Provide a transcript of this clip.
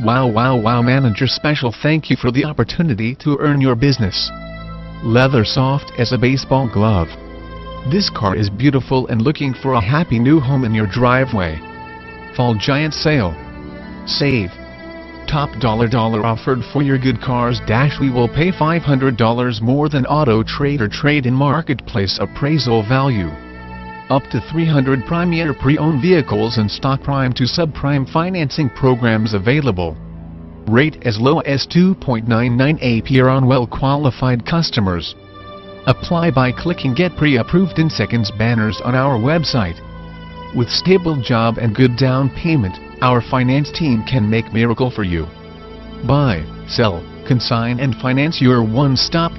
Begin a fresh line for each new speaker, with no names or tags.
Wow manager, special thank you for the opportunity to earn your business. Leather soft as a baseball glove. This car is beautiful and looking for a happy new home in your driveway. Fall giant sale. Save. Top dollar offered for your good cars. We will pay $500 more than Auto Trader trade-in marketplace appraisal value. Up to 300 premier pre-owned vehicles and stock prime to subprime financing programs available. Rate as low as 2.99 APR on well-qualified customers. Apply by clicking Get Pre-Approved in Seconds banners on our website. With stable job and good down payment, our finance team can make miracle for you. Buy, sell, consign and finance your one-stop